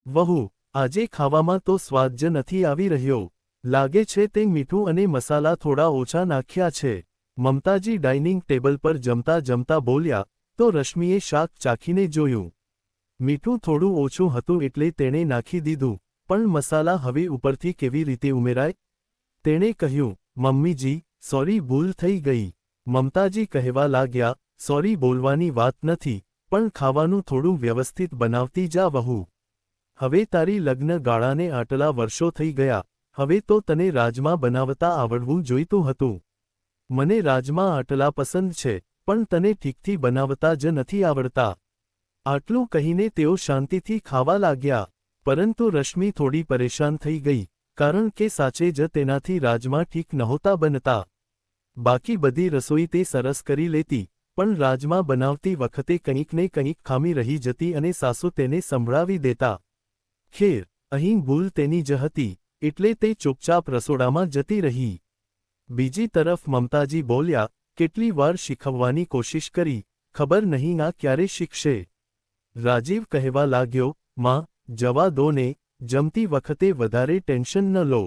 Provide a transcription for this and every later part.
વહુ, આજે ખાવામાં તો સ્વાદ જ નથી આવી રહ્યો. લાગે છે તે મીઠું અને મસાલા થોડા ઓછા નાખ્યા છે. મમતાજી ડાઇનિંગ ટેબલ પર જમતા જમતા બોલ્યા, તો રશ્મિએ શાક ચાખીને જોયું. મીઠું થોડું ઓછું હતું એટલે તેણે નાખી દીધું, પણ મસાલા હવે ઉપરથી કેવી રીતે ઉમેરાય? તેણે કહ્યું, મમ્મીજી, સોરી, ભૂલ થઈ ગઈ. મમતાજી કહેવા લાગ્યા, સોરી બોલવાની વાત નથી, પણ ખાવાનું થોડું વ્યવસ્થિત બનાવતી જા વહુ. હવે તારી લગ્ન ગાળાને આટલા વર્ષો થઈ ગયા, હવે તો તને રાજમા બનાવતા આવડવું જોઈતું હતું. મને રાજમા આટલા પસંદ છે, પણ તને ઠીકથી બનાવતા જ નથી આવડતા. આટલું કહીને તેઓ શાંતિથી ખાવા લાગ્યા, પરંતુ રશ્મિ થોડી પરેશાન થઈ ગઈ, કારણ કે સાચે જ તેનાથી રાજમા ઠીક નહોતા બનતા. બાકી બધી રસોઈ તે સરસ કરી લેતી, પણ રાજમા બનાવતી વખતે કંઈક ને કંઈક ખામી રહી જતી અને સાસુ તેને સંભળાવી દેતા. ખેર, અહીં ભૂલ તેની જ હતી, એટલે તે ચૂપચાપ રસોડામાં જતી રહી. બીજી તરફ મમતાજી બોલ્યા, કેટલી વાર શીખવવાની કોશિશ કરી, ખબર નહીં આ ક્યારે શીખશે. રાજીવ કહેવા લાગ્યો, માં, જવા દો ને, જમતી વખતે વધારે ટેન્શન ન લો.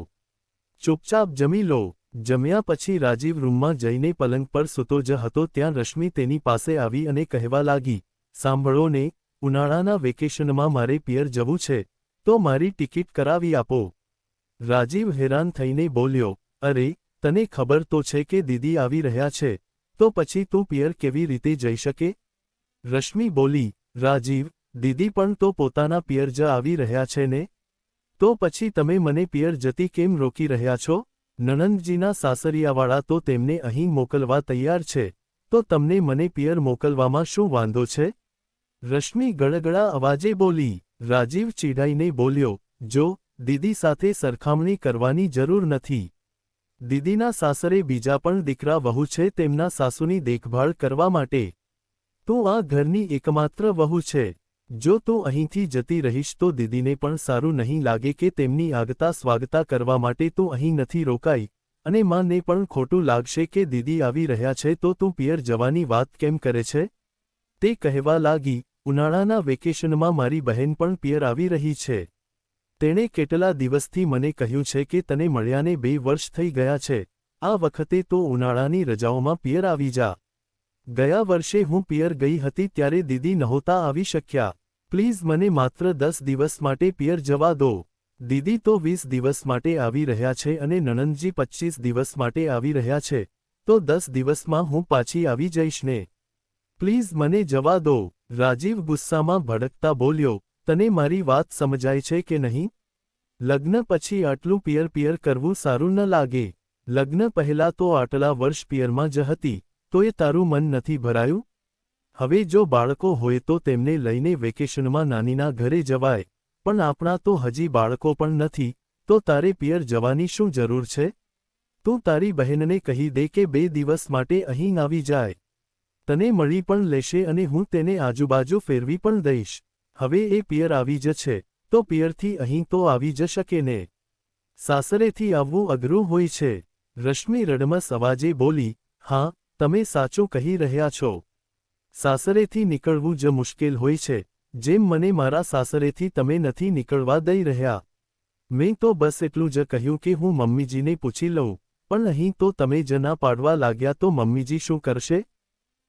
ચૂપચાપ જમી લો. જમ્યા પછી રાજીવ રૂમમાં જઈને પલંગ પર સૂતો જ હતો ત્યાં રશ્મિ તેની પાસે આવી અને કહેવા લાગી, સાંભળો ને, ઉનાળાના વેકેશનમાં મારે પિયર જવું છે, તો મારી ટિકિટ કરાવી આપો. રાજીવ હેરાન થઈને બોલ્યો, અરે, તને ખબર તો છે કે દીદી આવી રહ્યા છે, તો પછી તું પિયર કેવી રીતે જઈ શકે? રશ્મિ બોલી, રાજીવ, દીદી પણ તો પોતાના પિયર જ આવી રહ્યા છે ને? તો પછી તમે મને પિયર જતી કેમ રોકી રહ્યા છો? નણંદજીના સાસરિયાવાળા તો તેમને અહીં મોકલવા તૈયાર છે, તો તમને મને પિયર મોકલવામાં શું વાંધો છે? રશ્મિ ગળગળા અવાજે બોલી. રાજીવ ચીડાઈને બોલ્યો, જો, દીદી સાથે સરખામણી કરવાની જરૂર નથી. દીદીના સાસરે બીજા પણ દીકરા વહુ છે તેમના સાસુની દેખભાળ કરવા માટે. તું આ ઘરની એકમાત્ર વહુ છે. જો તું અહીંથી જતી રહીશ તો દીદીને પણ સારું નહીં લાગે કે તેમની આગતા સ્વાગતા કરવા માટે તું અહીં નથી રોકાઈ, અને માને પણ ખોટું લાગશે કે દીદી આવી રહ્યા છે તો તું પિયર જવાની વાત કેમ કરે છે? તે કહેવા લાગી, ઉનાળાના વેકેશનમાં મારી બહેન પણ પિયર આવી રહી છે. તેણે કેટલા દિવસથી મને કહ્યું છે કે તને મળ્યાને 2 વર્ષ થઈ ગયા છે, આ વખતે તો ઉનાળાની રજાઓમાં પિયર આવી જા. ગયા વર્ષે હું પિયર ગઈ હતી ત્યારે દીદી નહોતા આવી શક્યા. પ્લીઝ મને માત્ર 10 દિવસ માટે પિયર જવા દો. દીદી તો 20 દિવસ માટે આવી રહ્યા છે અને નણંદજી 25 દિવસ માટે આવી રહ્યા છે, તો 10 દિવસમાં હું પાછી આવી જઈશ ને. પ્લીઝ મને જવા દો. રાજીવ ગુસ્સામાં ભડકતા બોલ્યો, તને મારી વાત સમજાય છે કે નહીં? લગ્ન પછી આટલું પિયર કરવું સારું ન લાગે. લગ્ન પહેલાં તો આટલા વર્ષ પિયરમાં જ હતી, તો એ તારું મન નથી ભરાયું? હવે જો બાળકો હોય તો તેમને લઈને વેકેશનમાં નાનીના ઘરે જવાય, પણ આપણા તો હજી બાળકો પણ નથી, તો તારે પિયર જવાની શું જરૂર છે? તું તારી બહેનને કહી દે કે 2 દિવસ માટે અહીં આવી જાય. તને મળી પણ લેશે અને હું તેને આજુબાજુ ફેરવી પણ દઈશ. હવે એ પિયર આવી જ છે, તો પિયરથી અહીં તો આવી જ શકે ને. સાસરેથી આવવું અઘરું હોય છે. રશ્મિ રડમસ અવાજે બોલી, હા, તમે સાચું કહી રહ્યા છો. સાસરેથી નીકળવું જ મુશ્કેલ હોય છે, જેમ મને મારા સાસરેથી તમે નથી નીકળવા દઈ રહ્યા. મેં તો બસ એટલું જ કહ્યું કે હું મમ્મીજીને પૂછી લઉં, પણ અહીં તો તમે જ ના પાડવા લાગ્યા તો મમ્મીજી શું કરશે?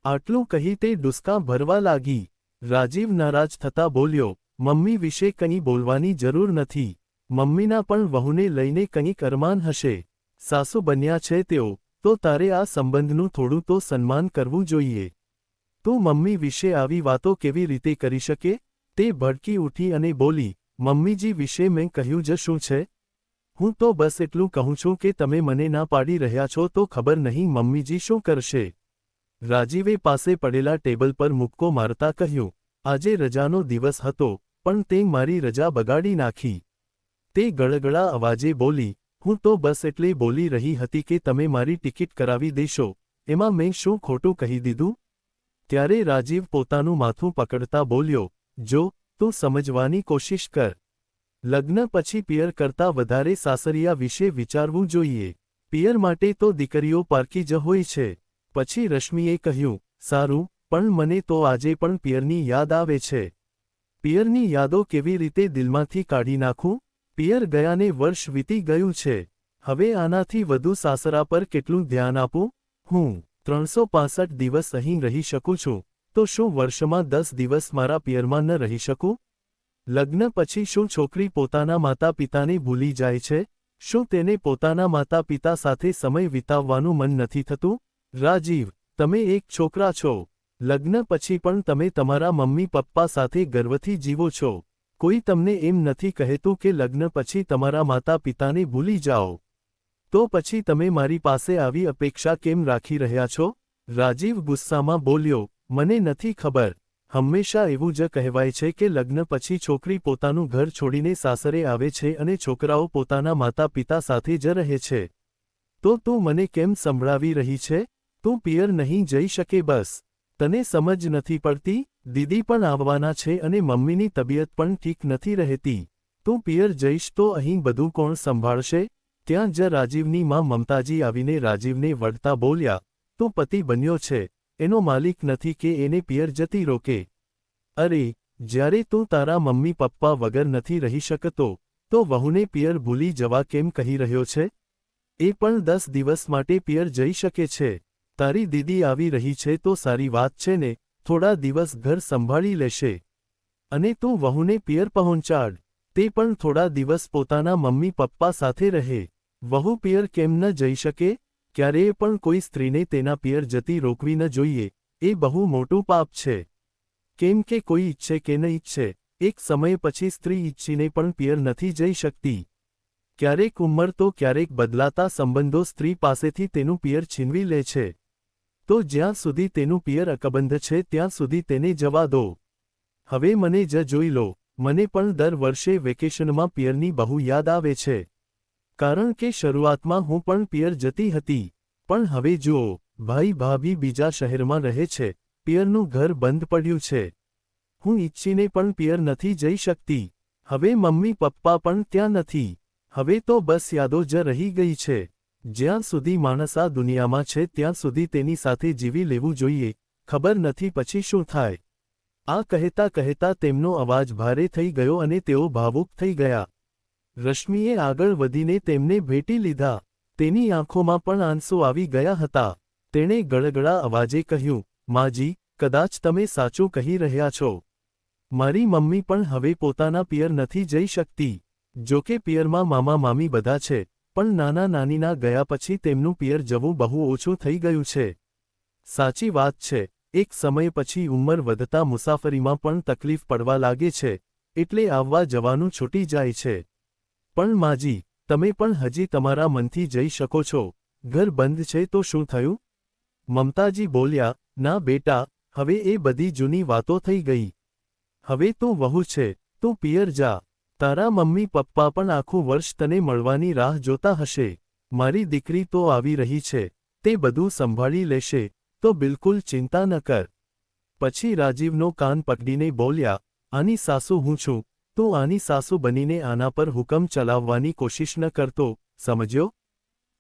આટલું કહી તે ડુસકા ભરવા લાગી. રાજીવ નારાજ થતા બોલ્યો, મમ્મી વિશે કંઈ બોલવાની જરૂર નથી. મમ્મીના પણ વહુને લઈને કંઈક અરમાન હશે. સાસુ બન્યા છે તેઓ, તો તારે આ સંબંધનું થોડું તો સન્માન કરવું જોઈએ. તું મમ્મી વિશે આવી વાતો કેવી રીતે કરી શકે? તે ભડકી ઉઠી અને બોલી, મમ્મીજી વિશે મેં કહ્યું જ શું છે? હું તો બસ એટલું કહું છું કે તમે મને ના પાડી રહ્યા છો તો ખબર નહીં મમ્મીજી શું કરશે. રાજીવે પાસે પડેલા ટેબલ પર મુક્કો મારતા કહ્યું, આજે રજાનો દિવસ હતો, પણ તે મારી રજા બગાડી નાખી. તે ગળગળા અવાજે બોલી, હું તો બસ એટલે બોલી રહી હતી કે તમે મારી ટિકિટ કરાવી દેશો, એમાં મેં શું ખોટું કહી દીધું? ત્યારે રાજીવ પોતાનું માથું પકડતા બોલ્યો, જો, તું સમજવાની કોશિશ કર. લગ્ન પછી પિયર કરતાં વધારે સાસરિયા વિશે વિચારવું જોઈએ. પિયર માટે તો દીકરીઓ પારકી જ હોય છે. પછી રશ્મિએ કહ્યું, સારું, પણ મને તો આજે પણ પિયરની યાદ આવે છે. પિયરની યાદો કેવી રીતે દિલમાંથી કાઢી નાખું? પિયર ગયાને વર્ષ વીતી ગયું છે. હવે આનાથી વધુ સાસરા પર કેટલું ધ્યાન આપું? હું 365 દિવસ અહીં રહી શકું છું, તો શું વર્ષમાં 10 દિવસ મારા પિયરમાં ન રહી શકું? લગ્ન પછી શું છોકરી પોતાના માતા પિતાને ભૂલી જાય છે? શું તેને પોતાના માતા પિતા સાથે સમય વિતાવવાનું મન નથી થતું? રાજીવ, તમે એક છોકરા છો. લગ્ન પછી પણ તમે તમારા મમ્મી પપ્પા સાથે ગર્વથી જીવો છો. કોઈ તમને એમ નથી કહેતું કે લગ્ન પછી તમારા માતા પિતાને ભૂલી જાઓ. તો પછી તમે મારી પાસે આવી અપેક્ષા કેમ રાખી રહ્યા છો? રાજીવ ગુસ્સામાં બોલ્યો, મને નથી ખબર. હંમેશા એવું જ કહેવાય છે કે લગ્ન પછી છોકરી પોતાનું ઘર છોડીને સાસરે આવે છે અને છોકરાઓ પોતાના માતા પિતા સાથે જ રહે છે. તો તું મને કેમ સંભળાવી રહી છે? તું પિયર નહીં જઈ શકે બસ. તને સમજ નથી પડતી? દીદી પણ આવવાના છે અને મમ્મીની તબિયત પણ ઠીક નથી રહેતી. તું પિયર જઈશ તો અહીં બધું કોણ સંભાળશે? ત્યાં જ રાજીવની માં મમતાજી આવીને રાજીવને વળતા બોલ્યા, તું પતિ બન્યો છે, એનો માલિક નથી કે એને પિયર જતી રોકે. અરે, જ્યારે તું તારા મમ્મી પપ્પા વગર નથી રહી શકતો, તો વહુને પિયર ભૂલી જવા કેમ કહી રહ્યો છે? એ પણ 10 દિવસ માટે પિયર જઈ શકે છે. તારી દીદી આવી રહી છે તો સારી વાત છે ને, થોડા દિવસ ઘર સંભાળી લેશે. અને તું વહુને પિયર પહોંચાડ. તે પણ થોડા દિવસ પોતાના મમ્મી પપ્પા સાથે રહે. વહુ પિયર કેમ ન જઈ શકે? ક્યારેય પણ કોઈ સ્ત્રીને તેના પિયર જતી રોકવી ન જોઈએ. એ બહુ મોટું પાપ છે. કેમ કે કોઈ ઈચ્છે કે ન ઈચ્છે, એક સમય પછી સ્ત્રી ઈચ્છીને પણ પિયર નથી જઈ શકતી. ક્યારેક ઉંમર તો ક્યારેક બદલાતા સંબંધો સ્ત્રી પાસેથી તેનું પિયર છીનવી લે છે. તો જ્યાં સુધી તેનું પિયર અકબંધ છે ત્યાં સુધી તેને જવા દો. હવે મને જ જોઈ લો, મને પણ દર વર્ષે વેકેશનમાં પિયરની બહુ યાદ આવે છે. કારણ કે શરૂઆતમાં હું પણ પિયર જતી હતી. પણ હવે જુઓ, ભાઈ ભાભી બીજા શહેરમાં રહે છે, પિયરનું ઘર બંધ પડ્યું છે. હું ઈચ્છીને પણ પિયર નથી જઈ શકતી. હવે મમ્મી પપ્પા પણ ત્યાં નથી. હવે તો બસ યાદો જ રહી ગઈ છે. જ્યાં સુધી માણસ આ દુનિયામાં છે ત્યાં સુધી તેની સાથે જીવી લેવું જોઈએ. ખબર નથી પછી શું થાય. આ કહેતા કહેતા તેમનો અવાજ ભારે થઈ ગયો અને તેઓ ભાવુક થઈ ગયા. રશ્મિએ આગળ વધીને તેમને ભેટી લીધા. તેની આંખોમાં પણ આંસુ આવી ગયા હતા. તેણે ગળગળા અવાજે કહ્યું, માજી, કદાચ તમે સાચું કહી રહ્યા છો. મારી મમ્મી પણ હવે પોતાના પિયર નથી જઈ શકતી. જોકે પિયરમાં મામા મામી બધા છે, પણ નાના નાનીના ગયા પછી તેમનું પિયર જવું બહુ ઓછું થઈ ગયું છે. સાચી વાત છે, એક સમય પછી ઉંમર વધતા મુસાફરીમાં પણ તકલીફ પડવા લાગે છે, એટલે આવવા જવાનું છૂટી જાય છે. પણ માજી, તમે પણ હજી તમારા મનથી જઈ શકો છો. ઘર બંધ છે તો શું થયું? મમતાજી બોલ્યા, ના બેટા, હવે એ બધી જૂની વાતો થઈ ગઈ. હવે તું વહુ છે, તું પિયર જા. તારા મમ્મી પપ્પા પણ આખું વર્ષ તને મળવાની રાહ જોતા હશે. મારી દીકરી તો આવી રહી છે, તે બધું સંભાળી લેશે, તો બિલકુલ ચિંતા ન કર. પછી રાજીવનો કાન પકડીને બોલ્યા, આની સાસુ હું છું, તું આની સાસુ બનીને આના પર હુકમ ચલાવવાની કોશિશ ન કરતો, સમજ્યો?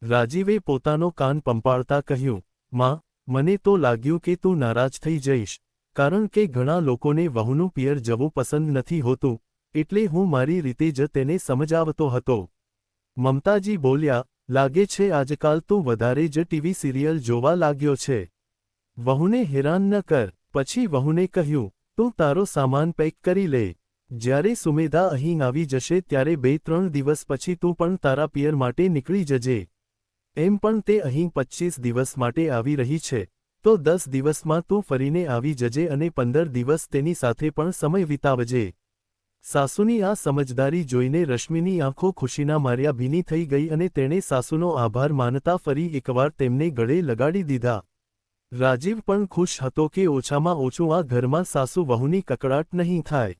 રાજીવે પોતાનો કાન પંપાળતા કહ્યું, માં, મને તો લાગ્યું કે તું નારાજ થઈ જઈશ, કારણ કે ઘણા લોકોને વહુનું પિયર જવું પસંદ નથી હોતું, એટલે હું મારી રીતે જ તેને સમજાવતો હતો. મમતાજી બોલ્યા, લાગે છે આજકાલ તું વધારે જ ટીવી સિરિયલ જોવા લાગ્યો છે. વહુને હેરાન ન કર. પછી વહુને કહ્યું, તું તારો સામાન પેક કરી લે. જ્યારે સુમેધા અહીં આવી જશે ત્યારે 2-3 દિવસ પછી તું પણ તારા પિયર માટે નીકળી જજે. એમ પણ તે અહીં 25 દિવસ માટે આવી રહી છે, તો 10 દિવસમાં તું ફરીને આવી જજે અને 15 દિવસ તેની સાથે પણ સમય વિતાવજે. સાસુની આ સમજદારી જોઈને રશ્મિની આંખો ખુશીના માર્યા ભીની થઈ ગઈ અને તેણે સાસુનો આભાર માનતા ફરી એકવાર તેમને ગળે લગાડી દીધા. રાજીવ પણ ખુશ હતો કે ઓછામાં ઓછું આ ઘરમાં સાસુ વહુની કકળાટ નહીં થાય.